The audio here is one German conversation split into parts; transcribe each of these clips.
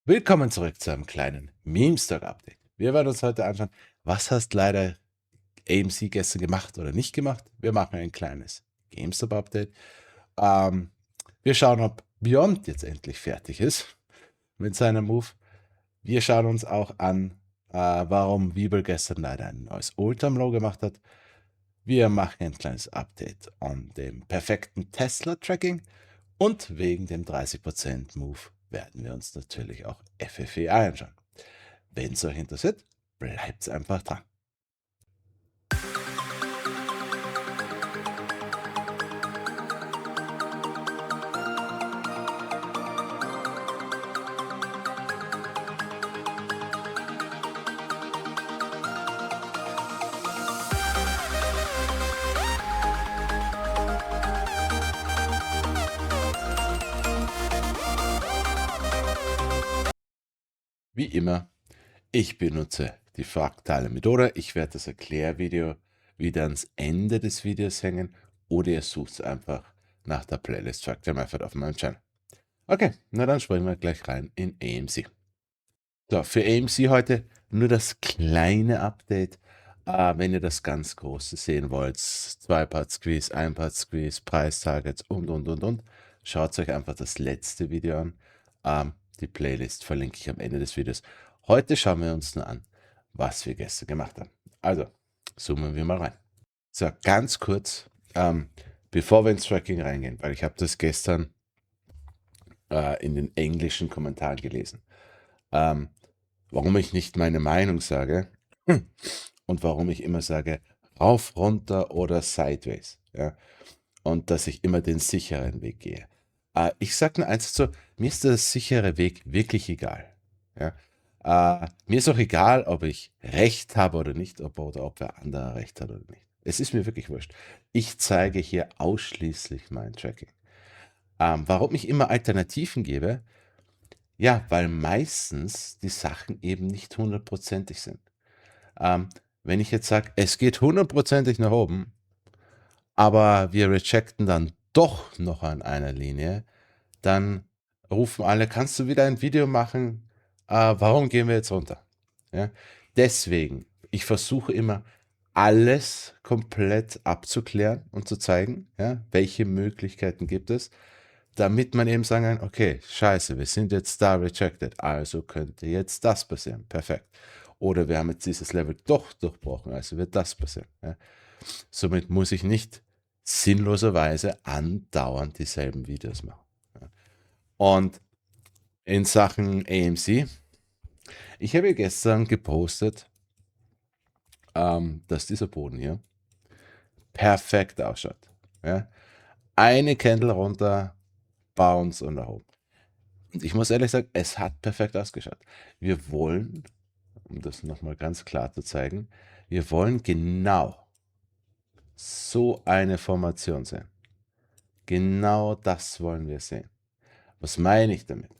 Willkommen zurück zu einem kleinen Meme-Stock-Update. Wir werden uns heute anschauen, was hast leider AMC gestern gemacht oder nicht gemacht. Wir machen ein kleines GameStop-Update. Ähm, wir schauen, ob Beyond jetzt endlich fertig ist mit seinem Move. Wir schauen uns auch an, warum Webull gestern leider ein neues All-Time-Low gemacht hat. Wir machen ein kleines Update an dem perfekten Tesla-Tracking und wegen dem 30% Move werden wir uns natürlich auch FFEI anschauen. Wenn es euch interessiert, bleibt einfach dran. Wie immer, ich benutze die fraktale Methode. Ich werde das Erklärvideo wieder ans Ende des Videos hängen oder ihr sucht es einfach nach der Playlist Fractal Method auf meinem Channel. Okay, na dann springen wir gleich rein in AMC. So, für AMC heute nur das kleine Update. Wenn ihr das ganz große sehen wollt, 2-Part-Squeeze, 1-Part-Squeeze, Preistargets und, schaut euch einfach das letzte Video an. Die Playlist verlinke ich am Ende des Videos. Heute schauen wir uns nur an, was wir gestern gemacht haben. Also, zoomen wir mal rein. So, ganz kurz, bevor wir ins Tracking reingehen, weil ich habe das gestern in den englischen Kommentaren gelesen. Warum ich nicht meine Meinung sage und warum ich immer sage, rauf, runter oder sideways. Ja? Und dass ich immer den sicheren Weg gehe. Ich sage nur eins dazu, mir ist der sichere Weg wirklich egal. Ja? Mir ist auch egal, ob ich Recht habe oder nicht, oder ob wer anderer Recht hat oder nicht. Es ist mir wirklich wurscht. Ich zeige hier ausschließlich mein Tracking. Warum ich immer Alternativen gebe? Ja, weil meistens die Sachen eben nicht hundertprozentig sind. Wenn ich jetzt sage, es geht hundertprozentig nach oben, aber wir rejecten dann doch noch an einer Linie, dann rufen alle, kannst du wieder ein Video machen? Warum gehen wir jetzt runter? Ja? Deswegen, ich versuche immer alles komplett abzuklären und zu zeigen, ja, welche Möglichkeiten gibt es, damit man eben sagen kann, okay, scheiße, wir sind jetzt da rejected, also könnte jetzt das passieren, perfekt. Oder wir haben jetzt dieses Level doch durchbrochen, also wird das passieren. Ja. Somit muss ich nicht sinnloserweise andauernd dieselben Videos machen. Ja. Und in Sachen AMC, ich habe gestern gepostet, dass dieser Boden hier perfekt ausschaut. Ja. Eine Candle runter, Bounce und nach oben. Und ich muss ehrlich sagen, es hat perfekt ausgeschaut. Wir wollen, um das nochmal ganz klar zu zeigen, wir wollen genau so eine Formation sehen. Genau das wollen wir sehen. Was meine ich damit?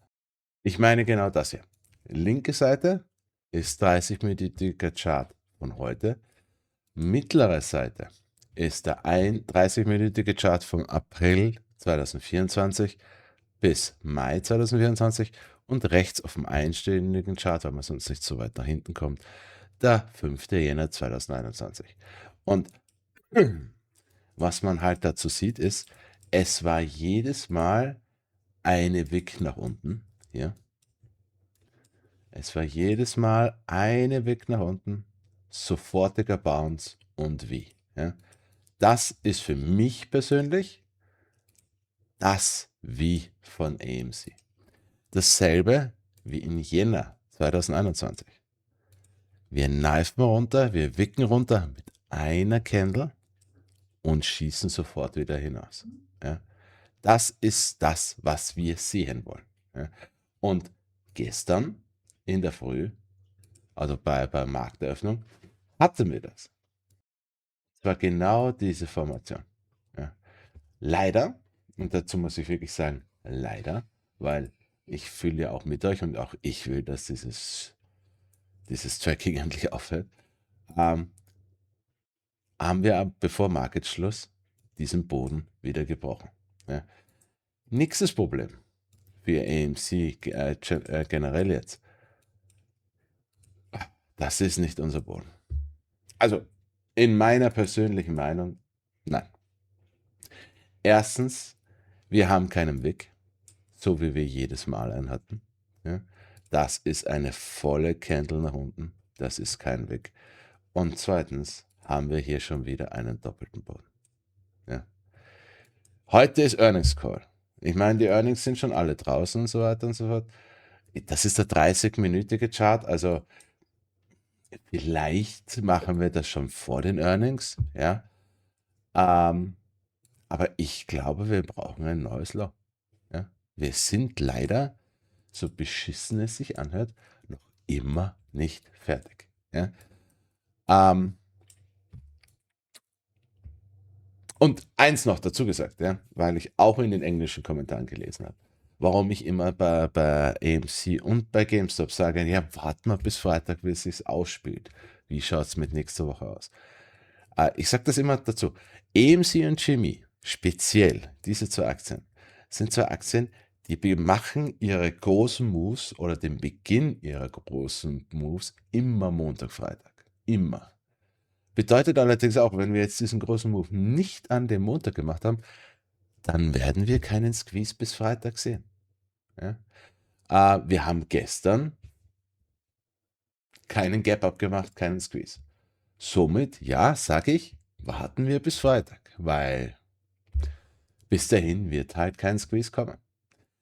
Ich meine genau das hier. Linke Seite ist 30-minütiger Chart von heute. Mittlere Seite ist der 30-minütige Chart vom April 2024 bis Mai 2024 und rechts auf dem einstündigen Chart, weil man sonst nicht so weit nach hinten kommt, der 5. Jänner 2021. Und was man halt dazu sieht, ist, es war jedes Mal eine Wick nach unten. Hier. Es war jedes Mal eine Wick nach unten, sofortiger Bounce und wie. Ja. Das ist für mich persönlich das Wie von AMC. Dasselbe wie in Jänner 2021. Wir knifen runter, wir wicken runter mit einer Candle und schießen sofort wieder hinaus. Ja. Das ist das, was wir sehen wollen. Ja. Und gestern in der Früh, also bei Markteröffnung, hatten wir das. Es war genau diese Formation. Ja. Leider, und dazu muss ich wirklich sagen, leider, weil ich fühle ja auch mit euch und auch ich will, dass dieses Tracking endlich aufhört, haben wir bevor Marketschluss diesen Boden wieder gebrochen. Ja. Nächstes Problem für AMC generell jetzt. Das ist nicht unser Boden. Also, in meiner persönlichen Meinung, nein. Erstens, wir haben keinen Wick, so wie wir jedes Mal einen hatten. Ja? Das ist eine volle Candle nach unten. Das ist kein Wick. Und zweitens haben wir hier schon wieder einen doppelten Boden. Ja? Heute ist Earnings Call. Ich meine, die Earnings sind schon alle draußen und so weiter und so fort. Das ist der 30-minütige Chart, also vielleicht machen wir das schon vor den Earnings, ja. Aber ich glaube, wir brauchen ein neues Low. Ja? Wir sind leider, so beschissen es sich anhört, noch immer nicht fertig. Ja? Und eins noch dazu gesagt, ja, weil ich auch in den englischen Kommentaren gelesen habe, warum ich immer bei AMC und bei GameStop sage, ja, warte mal bis Freitag, wie es sich ausspielt. Wie schaut es mit nächster Woche aus? Ich sage das immer dazu. AMC und Jimmy, speziell diese zwei Aktien, sind zwei Aktien, die machen ihre großen Moves oder den Beginn ihrer großen Moves immer Montag, Freitag. Immer. Bedeutet allerdings auch, wenn wir jetzt diesen großen Move nicht an dem Montag gemacht haben, dann werden wir keinen Squeeze bis Freitag sehen. Ja? Wir haben gestern keinen Gap-Up gemacht, keinen Squeeze. Somit, ja, sage ich, warten wir bis Freitag, weil bis dahin wird halt kein Squeeze kommen.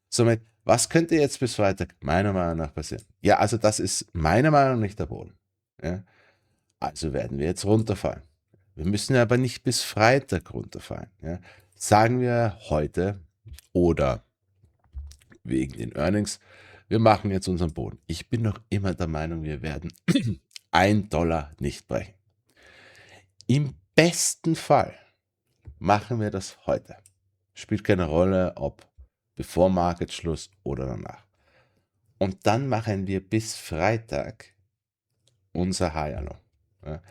Somit, was könnte jetzt bis Freitag meiner Meinung nach passieren? Ja, also das ist meiner Meinung nach nicht der Boden. Ja? Also werden wir jetzt runterfallen. Wir müssen aber nicht bis Freitag runterfallen. Ja? Sagen wir heute oder wegen den Earnings, wir machen jetzt unseren Boden. Ich bin noch immer der Meinung, wir werden $1 nicht brechen. Im besten Fall machen wir das heute. Spielt keine Rolle, ob bevor Marketschluss oder danach. Und dann machen wir bis Freitag unser Higher Low. Ja.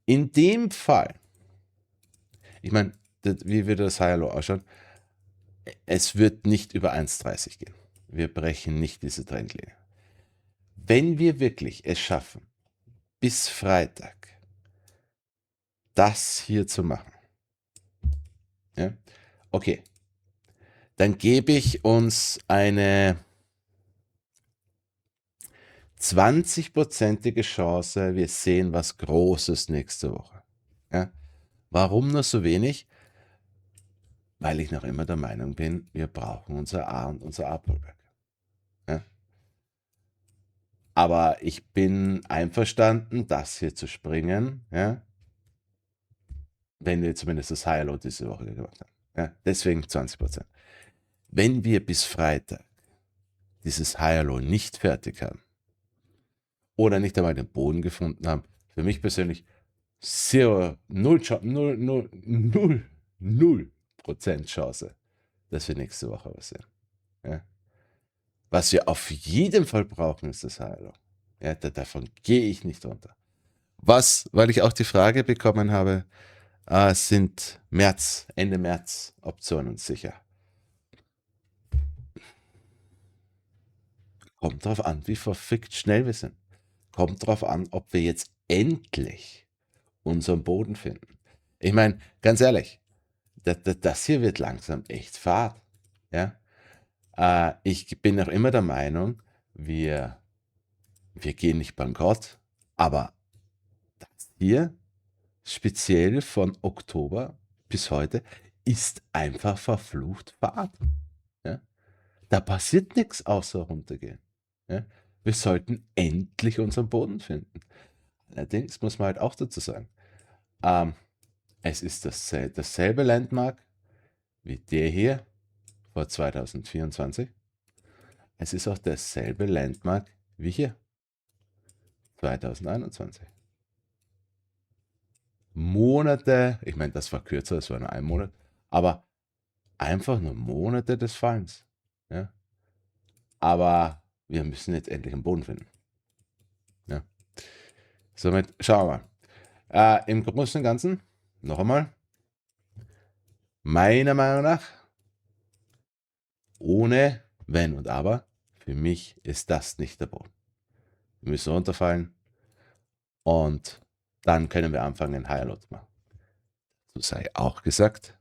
In dem Fall, ich meine, wie würde das Higher Low ausschauen? Es wird nicht über 1,30 gehen. Wir brechen nicht diese Trendlinie. Wenn wir wirklich es schaffen, bis Freitag das hier zu machen, ja, okay, dann gebe ich uns eine 20-prozentige Chance, wir sehen was Großes nächste Woche. Ja. Warum nur so wenig? Weil ich noch immer der Meinung bin, wir brauchen unser A und unser A-Pullback. Ja. Aber ich bin einverstanden, das hier zu springen, ja, wenn wir zumindest das High Low diese Woche gemacht haben. Ja. Deswegen 20%. Wenn wir bis Freitag dieses High Low nicht fertig haben oder nicht einmal den Boden gefunden haben, für mich persönlich 0% Chance, dass wir nächste Woche was sehen. Ja. Was wir auf jeden Fall brauchen, ist das High Low. Ja, davon gehe ich nicht runter. Was, weil ich auch die Frage bekommen habe, sind Ende März Optionen sicher? Kommt drauf an, wie verfickt schnell wir sind. Kommt drauf an, ob wir jetzt endlich unseren Boden finden. Ich meine, ganz ehrlich, das hier wird langsam echt Fahrt. Ja? Ich bin noch immer der Meinung, wir gehen nicht bankrott, aber das hier, speziell von Oktober bis heute, ist einfach verflucht Fahrt. Ja? Da passiert nichts außer runtergehen. Ja? Wir sollten endlich unseren Boden finden. Allerdings muss man halt auch dazu sagen, es ist dasselbe Landmark wie der hier vor 2024. Es ist auch derselbe Landmark wie hier 2021. Monate, ich meine, das war kürzer, das war nur ein Monat, aber einfach nur Monate des Fallens. Ja? Aber wir müssen jetzt endlich einen Boden finden. Ja? Somit schauen wir mal. Im Großen und Ganzen, noch einmal, meiner Meinung nach, ohne Wenn und aber, für mich ist das nicht der Boden. Wir müssen runterfallen und dann können wir anfangen, Higher Low zu machen. So sei auch gesagt,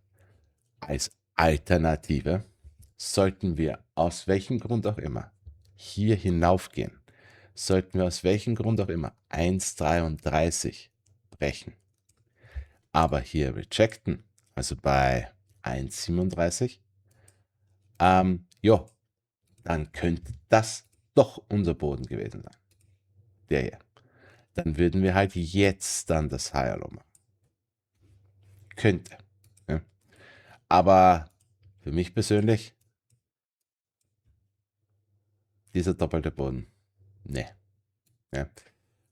als Alternative sollten wir aus welchem Grund auch immer hier hinaufgehen, sollten wir aus welchem Grund auch immer 1,33 brechen, aber hier rejecten, also bei 1,37, ja, dann könnte das doch unser Boden gewesen sein. Der hier. Dann würden wir halt jetzt dann das Higher Low machen. Könnte. Ja. Aber für mich persönlich, dieser doppelte Boden, ne. Ja.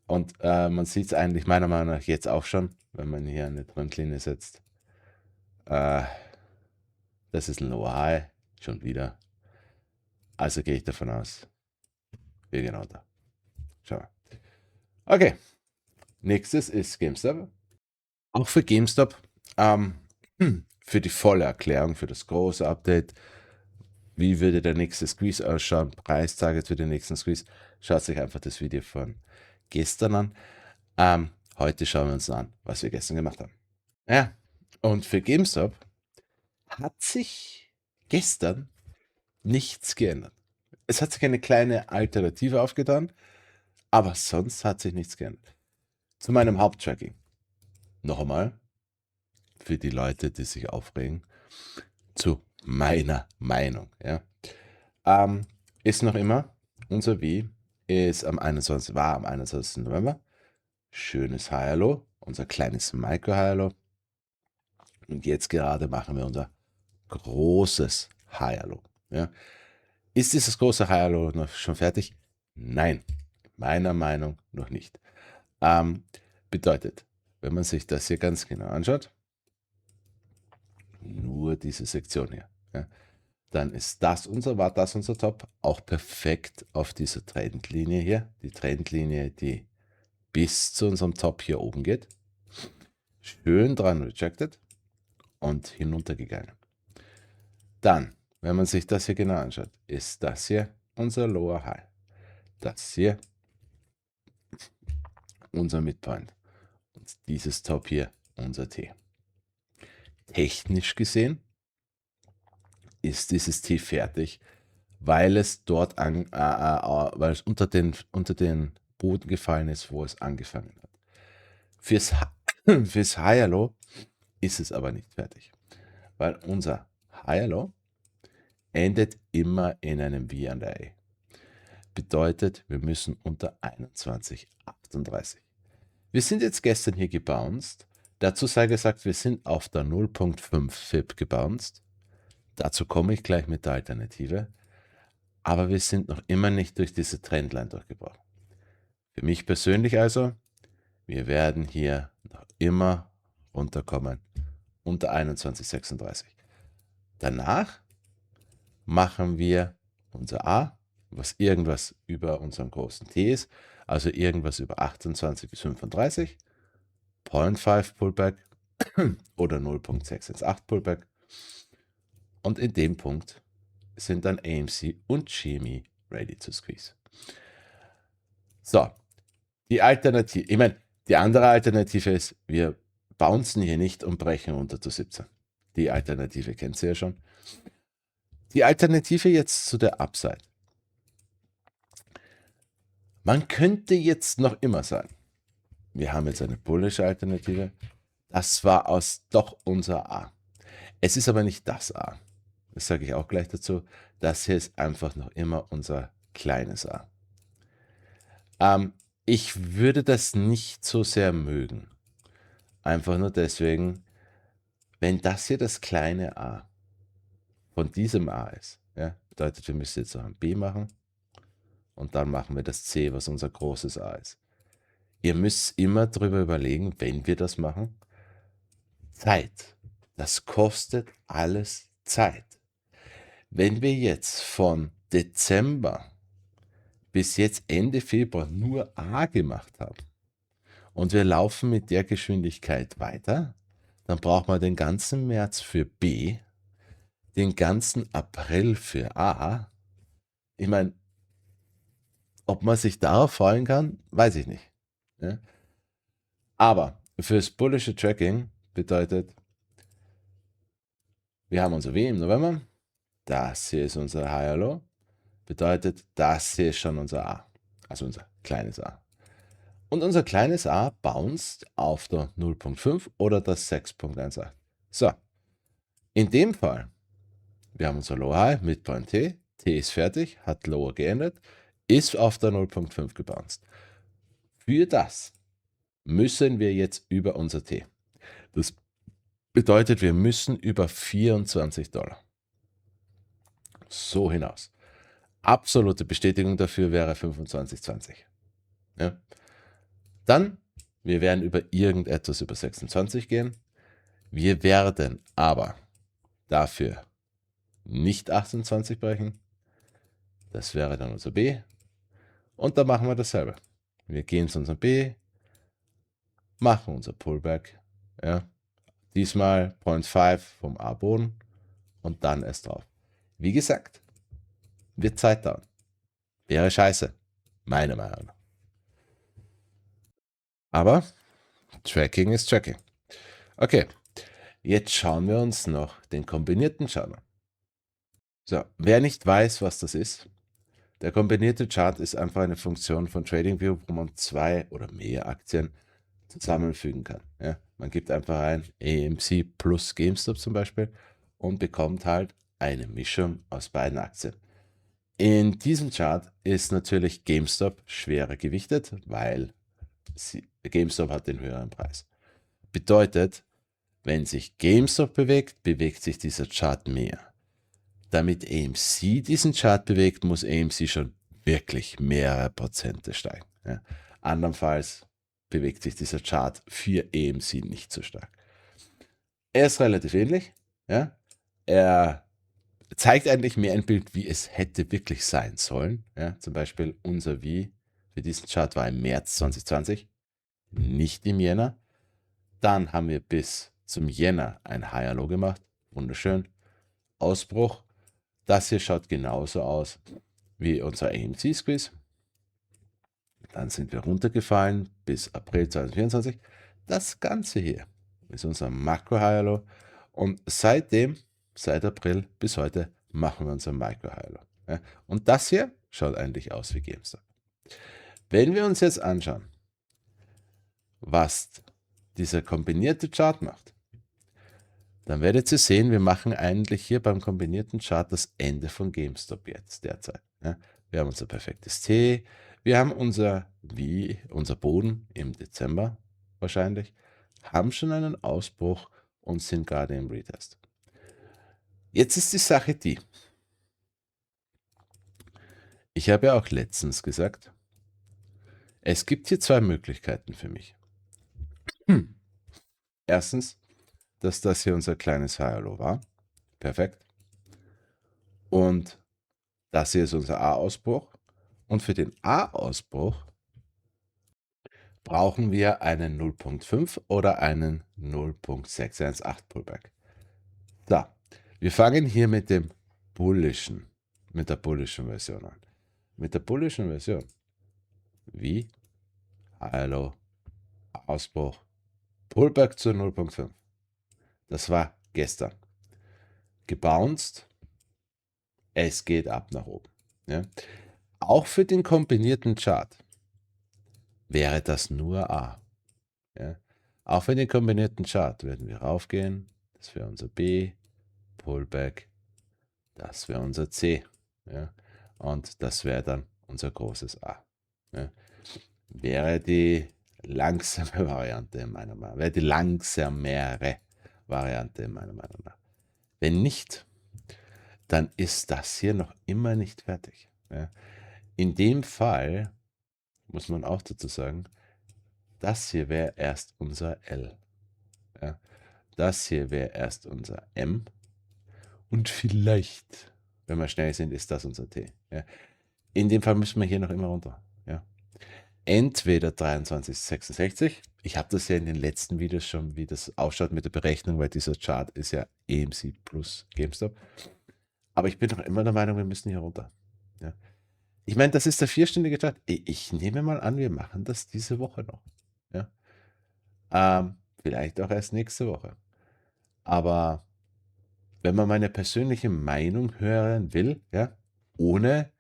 Und man sieht es eigentlich meiner Meinung nach jetzt auch schon, wenn man hier eine Trendlinie setzt. Das ist ein Lower High, schon wieder. Also gehe ich davon aus, wir genau da. Schauen wir. Okay, nächstes ist GameStop. Auch für GameStop, für die volle Erklärung, für das große Update, wie würde der nächste Squeeze ausschauen, Preistarget für den nächsten Squeeze, schaut sich einfach das Video von gestern an. Heute schauen wir uns an, was wir gestern gemacht haben. Ja, und für GameStop hat sich gestern nichts geändert. Es hat sich eine kleine Alternative aufgetan, aber sonst hat sich nichts geändert. Zu meinem Haupttracking. Noch einmal, für die Leute, die sich aufregen, zu meiner Meinung. Ja. Ist noch immer, unser W ist war am 21. November. Schönes Higher Low, unser kleines Micro Higher Low. Und jetzt gerade machen wir unser großes Higher Low. Ja. Ist dieses große Higher Low noch schon fertig? Nein, meiner Meinung nach noch nicht. Bedeutet, wenn man sich das hier ganz genau anschaut, nur diese Sektion hier, ja, dann war das unser Top, auch perfekt auf dieser Trendlinie hier, die Trendlinie, die bis zu unserem Top hier oben geht, schön dran rejected und hinuntergegangen. Dann, wenn man sich das hier genau anschaut, ist das hier unser Lower High, das hier unser Midpoint und dieses Top hier unser T. Technisch gesehen ist dieses T fertig, weil es dort weil es unter den Boden gefallen ist, wo es angefangen hat. Fürs Higher Low ist es aber nicht fertig, weil unser Higher Low endet immer in einem V&A. Bedeutet, wir müssen unter 21,38. Wir sind jetzt gestern hier gebounced. Dazu sei gesagt, wir sind auf der 0,5 FIB gebounced. Dazu komme ich gleich mit der Alternative. Aber wir sind noch immer nicht durch diese Trendline durchgebrochen. Für mich persönlich also, wir werden hier noch immer runterkommen unter 21,36. Danach machen wir unser A, was irgendwas über unserem großen T ist, also irgendwas über 28 bis 35, 0,5 Pullback oder 0,618 Pullback. Und in dem Punkt sind dann AMC und GME ready to squeeze. So, die Alternative, ich meine, die andere Alternative ist, wir bouncen hier nicht und brechen runter zu 17. Die Alternative kennt ihr ja schon. Die Alternative jetzt zu der Upside. Man könnte jetzt noch immer sagen, wir haben jetzt eine bullische Alternative. Das war doch unser A. Es ist aber nicht das A. Das sage ich auch gleich dazu. Das hier ist einfach noch immer unser kleines A. Ich würde das nicht so sehr mögen. Einfach nur deswegen, wenn das hier das kleine A von diesem A ist, ja, bedeutet, wir müssen jetzt noch ein B machen und dann machen wir das C, was unser großes A ist. Ihr müsst immer drüber überlegen, wenn wir das machen, Zeit. Das kostet alles Zeit. Wenn wir jetzt von Dezember bis jetzt Ende Februar nur A gemacht haben und wir laufen mit der Geschwindigkeit weiter, dann braucht man den ganzen März für B, den ganzen April für A Ich meine, ob man sich darauf freuen kann, weiß ich nicht. Ja? Aber fürs bullische Tracking bedeutet, wir haben unser W im November, das hier ist unser Higher Low, bedeutet, das hier ist schon unser A, also unser kleines A. Und unser kleines A bounced auf der 0.5 oder das 6.18. So, in dem Fall, wir haben unser Low High, Midpoint T, T ist fertig, hat Lower geendet, ist auf der 0.5 gebounced. Für das müssen wir jetzt über unser T. Das bedeutet, wir müssen über $24 so hinaus. Absolute Bestätigung dafür wäre 25,20. Ja. Dann, wir werden über irgendetwas über 26 gehen. Wir werden aber dafür nicht 28 brechen. Das wäre dann unser B. Und dann machen wir dasselbe. Wir gehen zu unserem B, machen unser Pullback. Ja. Diesmal 0.5 vom A-Boden und dann erst drauf. Wie gesagt, wird Zeit dauern. Wäre scheiße. Meiner Meinung nach. Aber Tracking ist Tracking. Okay, jetzt schauen wir uns noch den kombinierten Chart an. So, wer nicht weiß, was das ist, der kombinierte Chart ist einfach eine Funktion von TradingView, wo man 2 oder mehr Aktien zusammenfügen kann. Ja, man gibt einfach ein AMC plus GameStop zum Beispiel und bekommt halt eine Mischung aus beiden Aktien. In diesem Chart ist natürlich GameStop schwerer gewichtet, weil GameStop hat den höheren Preis. Bedeutet, wenn sich GameStop bewegt, bewegt sich dieser Chart mehr. Damit AMC diesen Chart bewegt, muss AMC schon wirklich mehrere Prozente steigen. Ja. Andernfalls bewegt sich dieser Chart für AMC nicht so stark. Er ist relativ ähnlich. Ja. Er zeigt eigentlich mehr ein Bild, wie es hätte wirklich sein sollen. Ja. Zum Beispiel unser V für diesen Chart war im März 2020, nicht im Jänner. Dann haben wir bis zum Jänner ein Higher Low gemacht. Wunderschön. Ausbruch. Das hier schaut genauso aus wie unser AMC Squeeze. Dann sind wir runtergefallen bis April 2024. Das Ganze hier ist unser Makro Higher Low. Und seitdem, seit April bis heute, machen wir unser Micro Higher Low. Ja, und das hier schaut eigentlich aus wie GameStop. Wenn wir uns jetzt anschauen, was dieser kombinierte Chart macht, dann werdet ihr sehen, wir machen eigentlich hier beim kombinierten Chart das Ende von GameStop jetzt derzeit. Ja, wir haben unser perfektes T, wir haben unser Boden im Dezember wahrscheinlich, haben schon einen Ausbruch und sind gerade im Retest. Jetzt ist die Sache die, ich habe ja auch letztens gesagt, es gibt hier 2 Möglichkeiten für mich. Erstens, dass das hier unser kleines Higher Low war. Perfekt. Und das hier ist unser A-Ausbruch. Und für den A-Ausbruch brauchen wir einen 0.5 oder einen 0.618 Pullback. So, wir fangen hier mit der bullischen Version an. Mit der bullischen Version. Wie? Higher Low, Ausbruch, Pullback zu 0.5. Das war gestern. Gebounced. Es geht ab nach oben. Ja. Auch für den kombinierten Chart wäre das nur A. Ja. Auch für den kombinierten Chart würden wir raufgehen. Das wäre unser B. Pullback. Das wäre unser C. Ja. Und das wäre dann unser großes A. Ja. Wäre die langsame Variante in meiner Meinung nach. Wäre die langsamere Variante in meiner Meinung nach. Wenn nicht, dann ist das hier noch immer nicht fertig. Ja. In dem Fall muss man auch dazu sagen, das hier wäre erst unser L. Ja. Das hier wäre erst unser M. Und vielleicht, wenn wir schnell sind, ist das unser T. Ja. In dem Fall müssen wir hier noch immer runter. Ja. Entweder 23,66. Ich habe das ja in den letzten Videos schon, wie das ausschaut mit der Berechnung, weil dieser Chart ist ja AMC plus GameStop. Aber ich bin noch immer der Meinung, wir müssen hier runter. Ja. Ich meine, das ist der vierstündige Chat. Ich nehme mal an, wir machen das diese Woche noch. Ja. Vielleicht auch erst nächste Woche. Aber wenn man meine persönliche Meinung hören will, ja, ohne,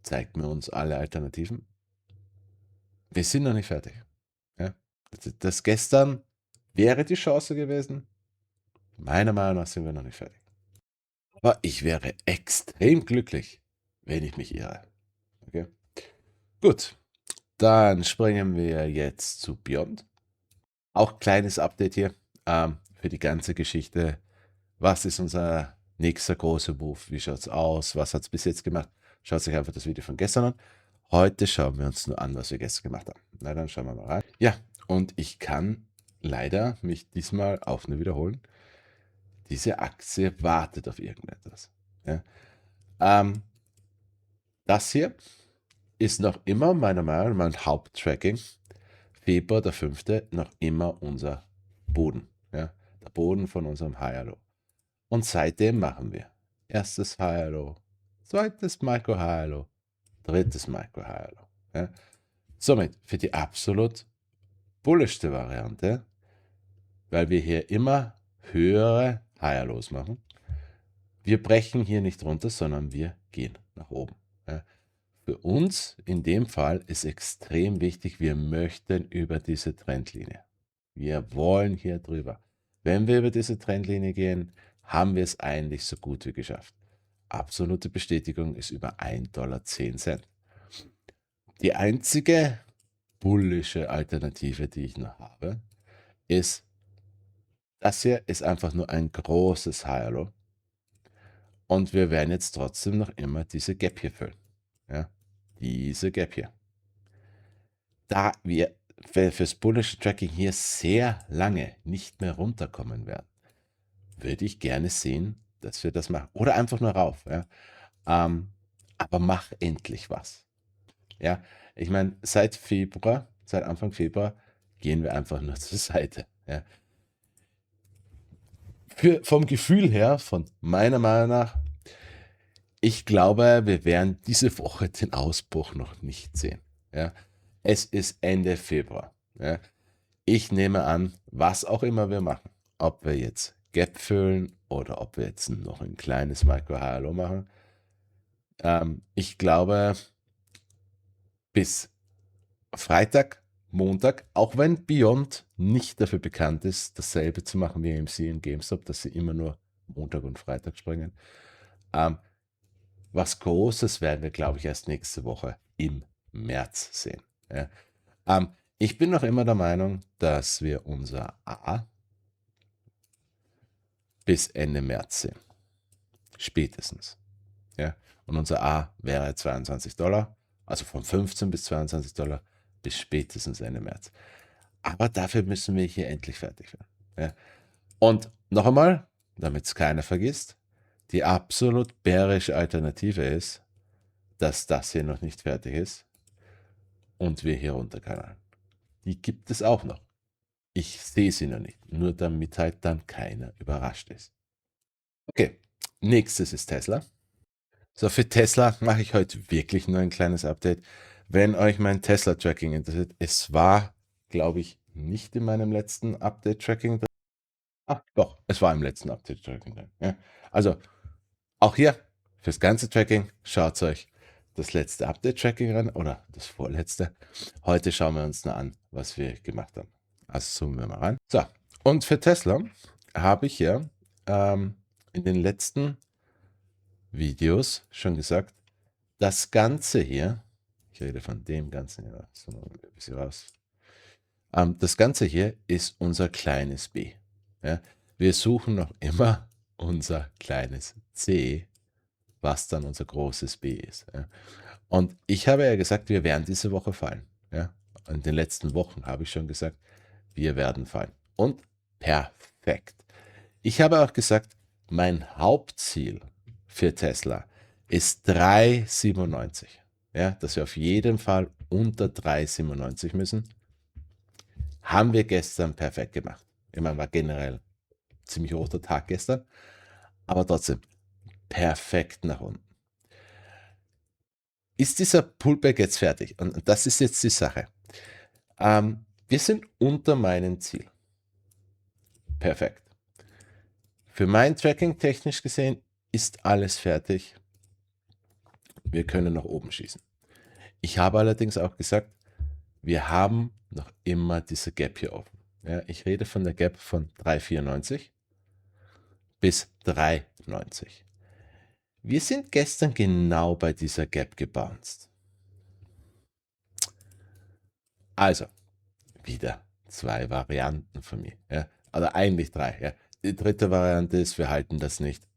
zeigt mir uns alle Alternativen. Wir sind noch nicht fertig. Ja. Das gestern wäre die Chance gewesen. Meiner Meinung nach sind wir noch nicht fertig. Aber ich wäre extrem glücklich, wenn ich mich irre. Okay? Gut, dann springen wir jetzt zu Beyond. Auch kleines Update hier für die ganze Geschichte. Was ist unser nächster großer Move? Wie schaut es aus? Was hat es bis jetzt gemacht? Schaut sich einfach das Video von gestern an. Heute schauen wir uns nur an, was wir gestern gemacht haben. Na, dann schauen wir mal rein. Ja, und ich kann leider mich diesmal auch nur wiederholen. Diese Aktie wartet auf irgendetwas. Ja. Das hier ist noch immer meiner Meinung nach mein Haupttracking. Februar der 5. noch immer unser Boden. Ja. Der Boden von unserem Higher Low. Und seitdem machen wir erstes Higher Low, zweites Micro Higher Low, drittes Micro Higher Low. Ja. Somit für die absolut bullischste Variante, weil wir hier immer höhere Higher Lows machen. Wir brechen hier nicht runter, sondern wir gehen nach oben. Ja. Für uns in dem Fall ist extrem wichtig, wir möchten über diese Trendlinie. Wir wollen hier drüber. Wenn wir über diese Trendlinie gehen, haben wir es eigentlich so gut wie geschafft. Absolute Bestätigung ist über 1,10 $. Die einzige bullische Alternative, die ich noch habe, ist, das hier ist einfach nur ein großes Higher Low. Und wir werden jetzt trotzdem noch immer diese Gap hier füllen. Ja, diese Gap hier. Da wir fürs bullische Tracking hier sehr lange nicht mehr runterkommen werden, würde ich gerne sehen, dass wir das machen. Oder einfach nur rauf. Ja. Aber mach endlich was. Ja, ich meine, seit Anfang Februar, gehen wir einfach nur zur Seite. Ja. Vom Gefühl her, von meiner Meinung nach, ich glaube, wir werden diese Woche den Ausbruch noch nicht sehen. Ja. Es ist Ende Februar. Ja. Ich nehme an, was auch immer wir machen, ob wir jetzt Gap füllen oder ob wir jetzt noch ein kleines Micro-High Low machen. Ich glaube, bis Freitag, Montag, auch wenn Beyond nicht dafür bekannt ist, dasselbe zu machen wie AMC und GameStop, dass sie immer nur Montag und Freitag springen. Was Großes werden wir, glaube ich, erst nächste Woche im März sehen. Ja. Ich bin noch immer der Meinung, dass wir unser A bis Ende März sehen. Spätestens. Ja. Und unser A wäre $22, also von 15 bis $22 bis spätestens Ende März. Aber dafür müssen wir hier endlich fertig werden. Ja. Und noch einmal, damit es keiner vergisst, die absolut bärische Alternative ist, dass das hier noch nicht fertig ist und wir hier runterkanalen. Die gibt es auch noch. Ich sehe sie noch nicht, nur damit halt dann keiner überrascht ist. Okay, nächstes ist Tesla. So, für Tesla mache ich heute wirklich nur ein kleines Update. Wenn euch mein Tesla-Tracking interessiert, es war, glaube ich, nicht in meinem letzten Update-Tracking drin. Doch, es war im letzten Update-Tracking drin. Ja. Also, auch hier, fürs ganze Tracking, schaut euch das letzte Update-Tracking an oder das vorletzte. Heute schauen wir uns an, was wir gemacht haben. Also zoomen wir mal rein. So, und für Tesla habe ich ja in den letzten Videos schon gesagt, das Ganze hier, ich rede von dem Ganzen hier, so ein bisschen raus. Das Ganze hier ist unser kleines b. Ja. Wir suchen noch immer unser kleines c, was dann unser großes b ist. Ja. Und ich habe ja gesagt, wir werden diese Woche fallen. Ja. In den letzten Wochen habe ich schon gesagt, wir werden fallen. Und perfekt. Ich habe auch gesagt, mein Hauptziel für Tesla ist 3,97. Ja, dass wir auf jeden Fall unter 3,97 müssen. Haben wir gestern perfekt gemacht. Ich meine, war generell ziemlich roter Tag gestern, aber trotzdem perfekt nach unten. ist dieser Pullback jetzt fertig? Und das ist jetzt die Sache. Wir sind unter meinem Ziel. Perfekt. Für mein Tracking technisch gesehen ist alles fertig. Wir können nach oben schießen. Ich habe allerdings auch gesagt, wir haben noch immer diese Gap hier offen. Ja, ich rede von der Gap von 3,94 bis 3,90. Wir sind gestern genau bei dieser Gap gebounced. Also, wieder 2 Varianten von mir. Ja? Oder eigentlich 3. Ja? Die dritte Variante ist, wir halten das nicht.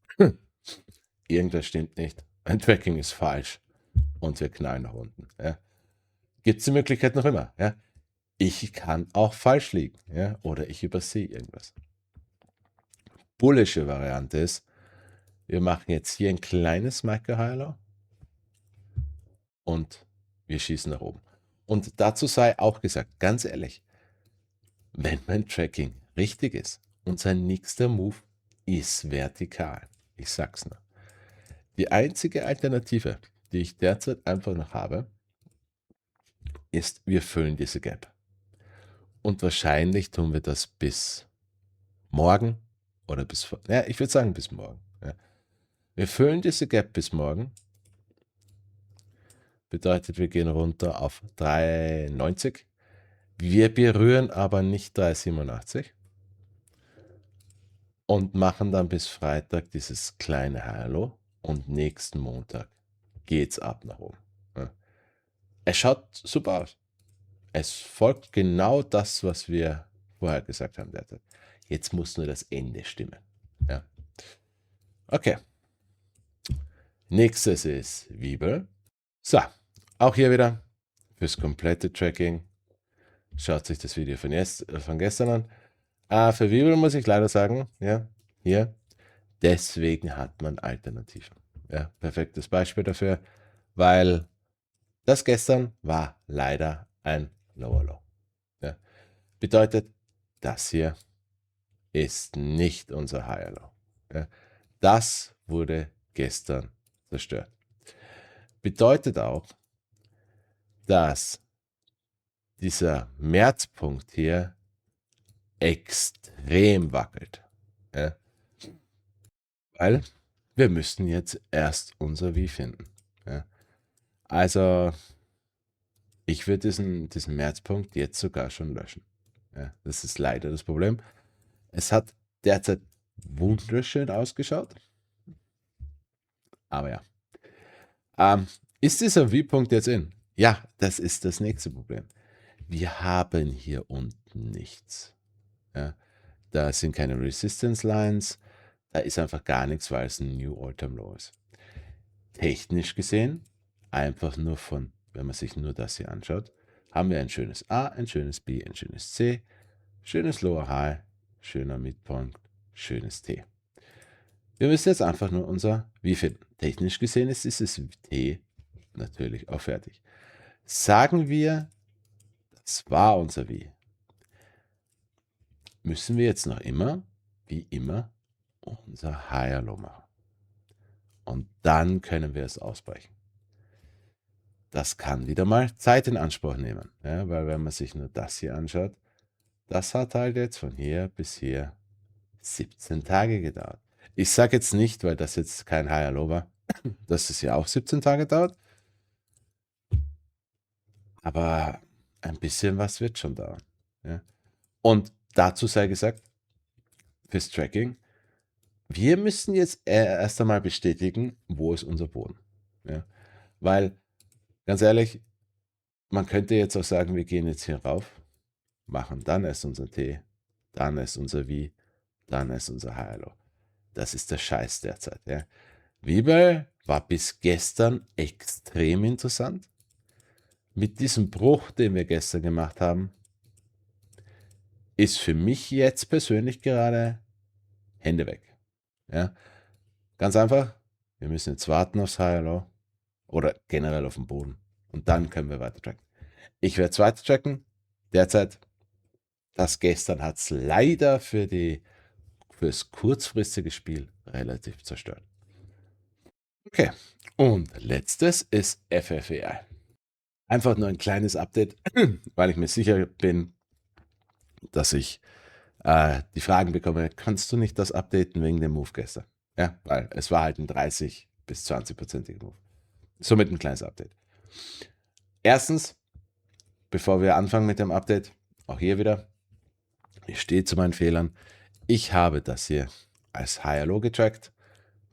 Irgendwas stimmt nicht. Mein Tracking ist falsch. Und wir knallen nach unten. Ja? Gibt es die Möglichkeit noch immer. Ja? Ich kann auch falsch liegen. Ja? Oder ich übersehe irgendwas. Bullische Variante ist, wir machen jetzt hier ein kleines Micro-High-Low und wir schießen nach oben. Und dazu sei auch gesagt, ganz ehrlich, wenn mein Tracking richtig ist und sein nächster Move ist vertikal, ich sag's nur. Die einzige Alternative, die ich derzeit einfach noch habe, ist, wir füllen diese Gap. Und wahrscheinlich tun wir das bis morgen oder ja, ich würde sagen bis morgen. Ja. Wir füllen diese Gap bis morgen. Bedeutet, wir gehen runter auf 3,90. Wir berühren aber nicht 3,87 und machen dann bis Freitag dieses kleine Hallo und nächsten Montag geht's ab nach oben. Ja. Es schaut super aus. Es folgt genau das, was wir vorher gesagt haben derzeit. Jetzt muss nur das Ende stimmen. Ja. Okay. Nächstes ist Wiebel. So, auch hier wieder fürs komplette Tracking. Schaut sich das Video von gestern an. Für Wiebel muss ich leider sagen, ja, hier, deswegen hat man Alternativen. Ja, perfektes Beispiel dafür, weil das gestern war leider ein Lower Low. Ja. Bedeutet, das hier ist nicht unser Higher Low. Ja. Das wurde gestern zerstört. Bedeutet auch, dass dieser Märzpunkt hier extrem wackelt. Ja. Weil wir müssen jetzt erst unser Wie finden. Ja. Also, ich würde diesen Märzpunkt jetzt sogar schon löschen. Ja, das ist leider das Problem. Es hat derzeit wunderschön ausgeschaut. Aber ja. Ist dieser V-Punkt jetzt in? Ja, das ist das nächste Problem. Wir haben hier unten nichts. Ja, da sind keine Resistance Lines. Da ist einfach gar nichts, weil es ein New All-Time Low ist. Technisch gesehen, einfach nur von, wenn man sich nur das hier anschaut, haben wir ein schönes A, ein schönes B, ein schönes C, schönes Lower High, schöner Midpoint, schönes T. Wir müssen jetzt einfach nur unser Wie finden. Technisch gesehen ist dieses T natürlich auch fertig. Sagen wir, das war unser Wie. Müssen wir jetzt noch immer, wie immer, unser Higher Low machen. Und dann können wir es ausbrechen. Das kann wieder mal Zeit in Anspruch nehmen, ja, weil wenn man sich nur das hier anschaut, das hat halt jetzt von hier bis hier 17 Tage gedauert. Ich sage jetzt nicht, weil das jetzt kein Higher Low war, dass es ja auch 17 Tage dauert, aber ein bisschen was wird schon dauern. Ja. Und dazu sei gesagt, fürs Tracking, wir müssen jetzt erst einmal bestätigen, wo ist unser Boden. Ja. Weil, ganz ehrlich, man könnte jetzt auch sagen, wir gehen jetzt hier rauf, machen dann erst unser T, dann erst unser Wie, dann erst unser High-Low. Das ist der Scheiß derzeit. Ja. Wiebel war bis gestern extrem interessant. Mit diesem Bruch, den wir gestern gemacht haben, ist für mich jetzt persönlich gerade Hände weg. Ja. Ganz einfach, wir müssen jetzt warten aufs High-Low oder generell auf den Boden und dann können wir weiter tracken. Ich werde es weiter tracken. Derzeit, das gestern hat es leider fürs kurzfristige Spiel relativ zerstört. Okay. Und letztes ist FFEI. Einfach nur ein kleines Update, weil ich mir sicher bin, dass ich die Fragen bekomme, kannst du nicht das updaten wegen dem Move gestern? Ja, weil es war halt ein 30 bis 20%iger Move. Somit ein kleines Update. Erstens, bevor wir anfangen mit dem Update, auch hier wieder, ich stehe zu meinen Fehlern. Ich habe das hier als Higher Low getrackt.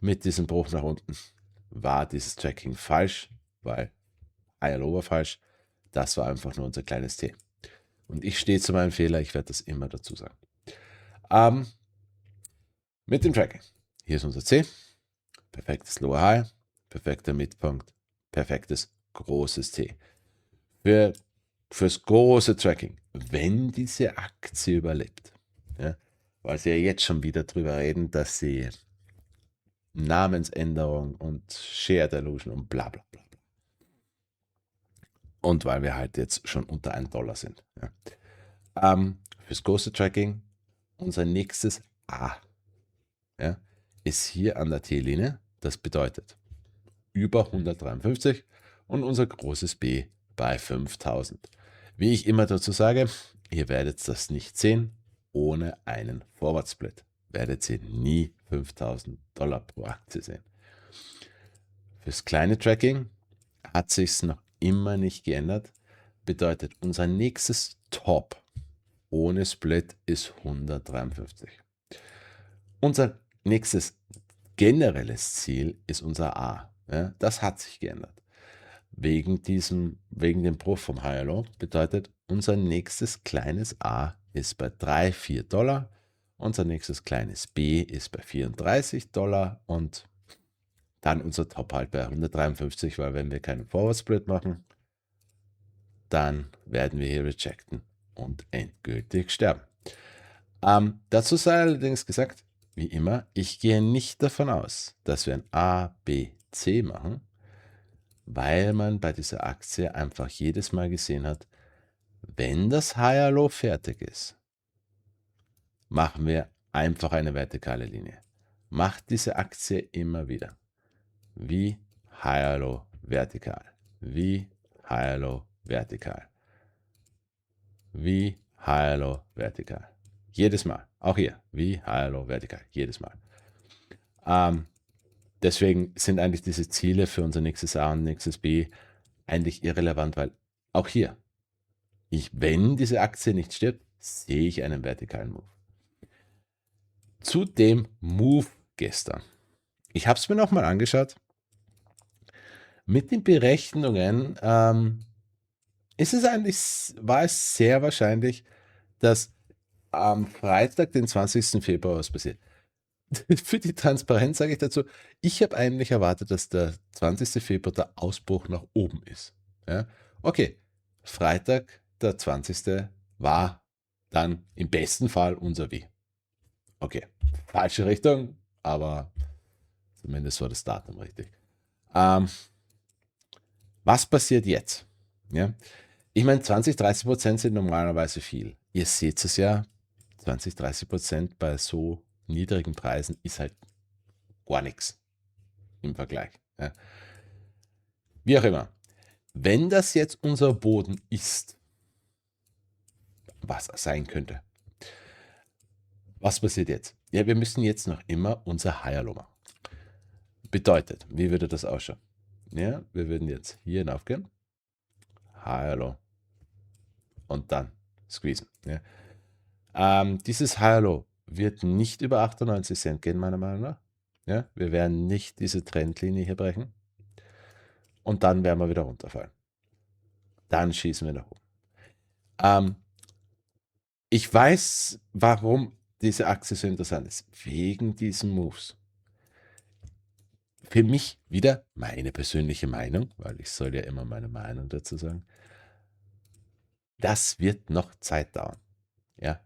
Mit diesem Bruch nach unten war dieses Tracking falsch, weil Higher Low war falsch. Das war einfach nur unser kleines T. Und ich stehe zu meinem Fehler, ich werde das immer dazu sagen. Mit dem Tracking. Hier ist unser C. Perfektes Lower High, perfekter Midpunkt, perfektes großes T. Fürs große Tracking, wenn diese Aktie überlebt, ja, weil sie ja jetzt schon wieder drüber reden, dass sie Namensänderung und Share Dilution und bla bla bla. Und weil wir halt jetzt schon unter $1 sind. Ja. Fürs große Tracking, unser nächstes A, ja, ist hier an der T-Linie. Das bedeutet über 153 und unser großes B bei 5000. Wie ich immer dazu sage, ihr werdet das nicht sehen ohne einen Forward Split. Werdet ihr nie $5000 pro Aktie sehen. Fürs kleine Tracking hat sich noch immer nicht geändert. Bedeutet, unser nächstes Top ohne Split ist 153. Unser nächstes generelles Ziel ist unser A. Ja, das hat sich geändert. Wegen dem Bruch vom Higher Low bedeutet, unser nächstes kleines A ist bei $3-4. Unser nächstes kleines B ist bei $34 und dann unser Top halt bei 153, weil wenn wir keinen Forward Split machen, dann werden wir hier rejecten und endgültig sterben. Dazu sei allerdings gesagt, wie immer, ich gehe nicht davon aus, dass wir ein A, B, C machen, weil man bei dieser Aktie einfach jedes Mal gesehen hat, wenn das Higher Low fertig ist, machen wir einfach eine vertikale Linie. Macht diese Aktie immer wieder. Wie Higher Low vertikal. Wie Higher Low vertikal. Wie Higher Low vertikal. Jedes Mal. Auch hier. Wie Higher Low vertikal. Jedes Mal. Deswegen sind eigentlich diese Ziele für unser nächstes A und nächstes B eigentlich irrelevant, weil auch hier, wenn diese Aktie nicht stirbt, sehe ich einen vertikalen Move. Zu dem Move gestern. Ich habe es mir nochmal angeschaut. Mit den Berechnungen war es sehr wahrscheinlich, dass am Freitag, den 20. Februar, was passiert. Für die Transparenz sage ich dazu, ich habe eigentlich erwartet, dass der 20. Februar der Ausbruch nach oben ist. Ja? Okay, Freitag, der 20. war dann im besten Fall unser W. Okay, falsche Richtung, aber zumindest war das Datum richtig. Was passiert jetzt? Ja? Ich meine, 20-30% sind normalerweise viel. Ihr seht es ja, 20-30% bei so niedrigen Preisen ist halt gar nichts im Vergleich. Ja. Wie auch immer. Wenn das jetzt unser Boden ist, was sein könnte, was passiert jetzt? Ja, wir müssen jetzt noch immer unser Higher Low machen. Bedeutet, wie würde das ausschauen? Ja, wir würden jetzt hier hinaufgehen, Higher Low und dann squeezen. Ja. Dieses Higher Low wird nicht über 98 Cent gehen, meiner Meinung nach. Ja, wir werden nicht diese Trendlinie hier brechen. Und dann werden wir wieder runterfallen. Dann schießen wir nach oben. Ich weiß, warum diese Aktie so interessant ist. Wegen diesen Moves. Für mich wieder meine persönliche Meinung, weil ich soll ja immer meine Meinung dazu sagen. Das wird noch Zeit dauern. Ja.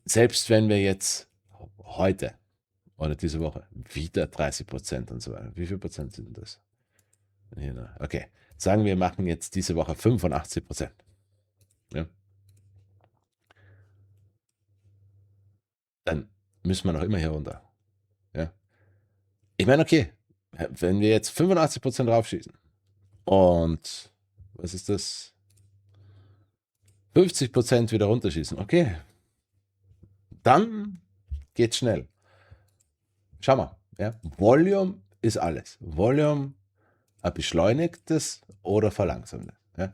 Selbst wenn wir jetzt heute oder diese Woche wieder 30% und so weiter. Wie viel Prozent sind das? Okay. Sagen wir machen jetzt diese Woche 85%. Ja. Dann müssen wir noch immer hier runter. Ja. Ich meine, okay, wenn wir jetzt 85% draufschießen und was ist das? 50% wieder runterschießen, okay, dann geht's schnell. Schau mal, ja, Volume ist alles. Volume beschleunigt es oder verlangsamt es. Ja.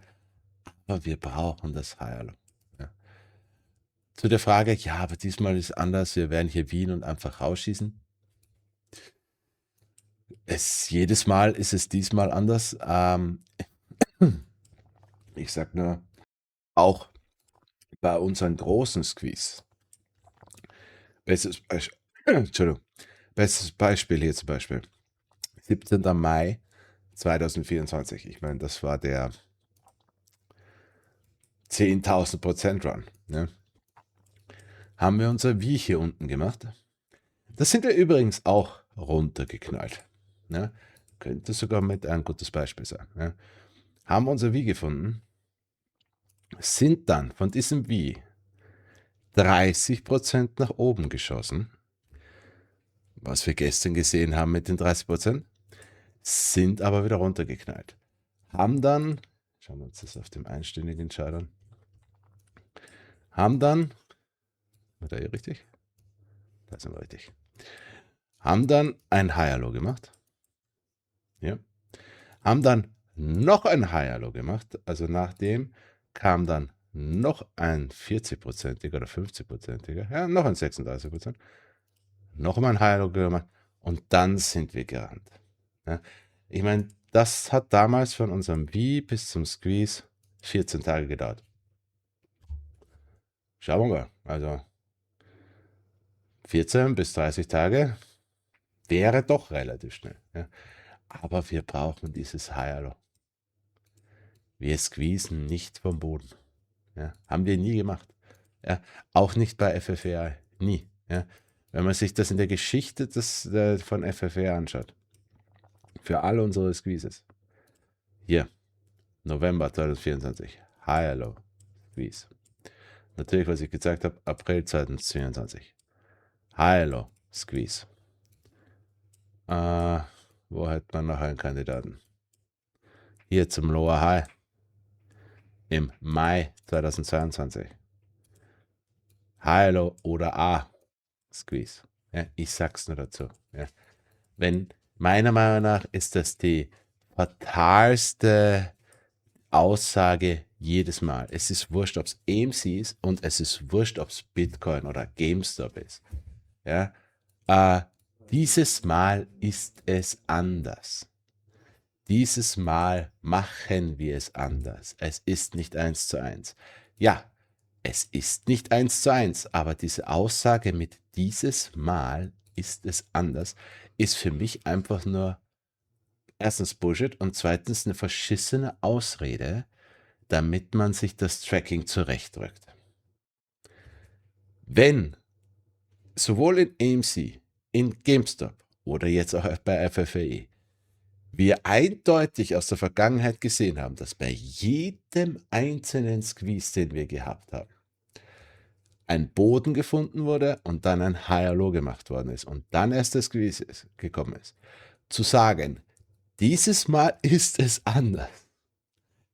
Aber wir brauchen das High-Low. Ja. Zu der Frage, ja, aber diesmal ist anders, wir werden hier Wien und einfach rausschießen. Jedes Mal ist es diesmal anders. Ich sag nur, auch bei unseren großen Squeeze. Entschuldigung. Bestes Beispiel hier zum Beispiel. 17. Mai 2024. Ich meine, das war der 10.000% Run. Ne? Haben wir unser Wie hier unten gemacht. Das sind wir übrigens auch runtergeknallt. Ne? Könnte sogar mit ein gutes Beispiel sein. Ne? Haben unser Wie gefunden, sind dann von diesem Wie 30% nach oben geschossen. Was wir gestern gesehen haben mit den 30%, sind aber wieder runtergeknallt. Haben dann, schauen wir uns das auf dem einstündigen Entscheidern, haben dann, war da hier richtig? Da sind wir richtig. Haben dann ein Higher Low gemacht. Ja. Haben dann noch ein Higher Low gemacht. Also nachdem kam dann noch ein 40%iger oder 50%iger, ja, noch ein 36%, noch mal ein Higher Low gemacht und dann sind wir gerannt. Ja. Ich meine, das hat damals von unserem Wie bis zum Squeeze 14 Tage gedauert. Schauen wir mal. Also 14 bis 30 Tage wäre doch relativ schnell. Ja. Aber wir brauchen dieses Higher Low. Wir squeezen nicht vom Boden. Ja. Haben wir nie gemacht. Ja. Auch nicht bei FFAI. Nie. Ja. Wenn man sich das in der Geschichte von FFAI anschaut, für alle unsere Squeezes, hier, November 2024, Higher Low Squeeze. Natürlich, was ich gezeigt habe, April 2022. Higher Low Squeeze. Wo hat man noch einen Kandidaten? Hier zum Lower High im Mai 2022. High Low oder A Squeeze. Ja, ich sag's nur dazu. Ja. Wenn, meiner Meinung nach ist das die fatalste Aussage jedes Mal. Es ist wurscht, ob es AMC ist und es ist wurscht, ob es Bitcoin oder GameStop ist. Ja? Dieses Mal ist es anders. Dieses Mal machen wir es anders. Es ist nicht 1:1. Ja, es ist nicht 1:1, aber diese Aussage mit dieses Mal ist es anders, ist für mich einfach nur erstens Bullshit und zweitens eine verschissene Ausrede, damit man sich das Tracking zurechtdrückt. Wenn sowohl in AMC, in GameStop oder jetzt auch bei FFAE wir eindeutig aus der Vergangenheit gesehen haben, dass bei jedem einzelnen Squeeze, den wir gehabt haben, ein Boden gefunden wurde und dann ein Higher Low gemacht worden ist und dann erst der Squeeze gekommen ist, zu sagen, dieses Mal ist es anders,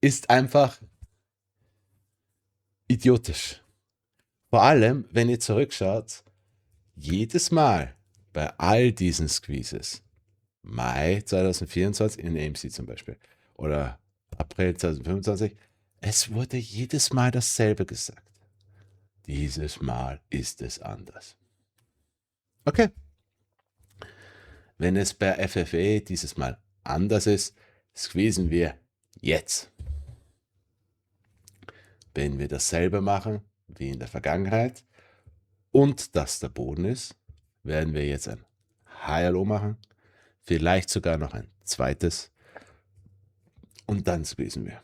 ist einfach idiotisch. Vor allem, wenn ihr zurückschaut, jedes Mal bei all diesen Squeezes, Mai 2024 in AMC zum Beispiel oder April 2025, es wurde jedes Mal dasselbe gesagt. Dieses Mal ist es anders. Okay. Wenn es bei FFA dieses Mal anders ist, squeezen wir jetzt. Wenn wir dasselbe machen wie in der Vergangenheit und das der Boden ist, werden wir jetzt ein Higher Low machen, vielleicht sogar noch ein zweites und dann squeezen wir.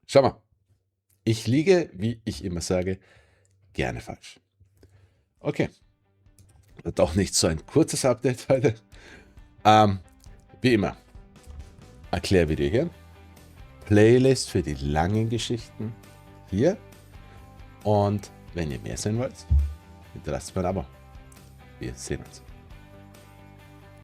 Schau mal, ich liege, wie ich immer sage, gerne falsch. Okay, doch nicht so ein kurzes Update heute. Wie immer, Erklärvideo hier, Playlist für die langen Geschichten hier und wenn ihr mehr sehen wollt, hinterlasst mir ein Abo. Wir sehen uns.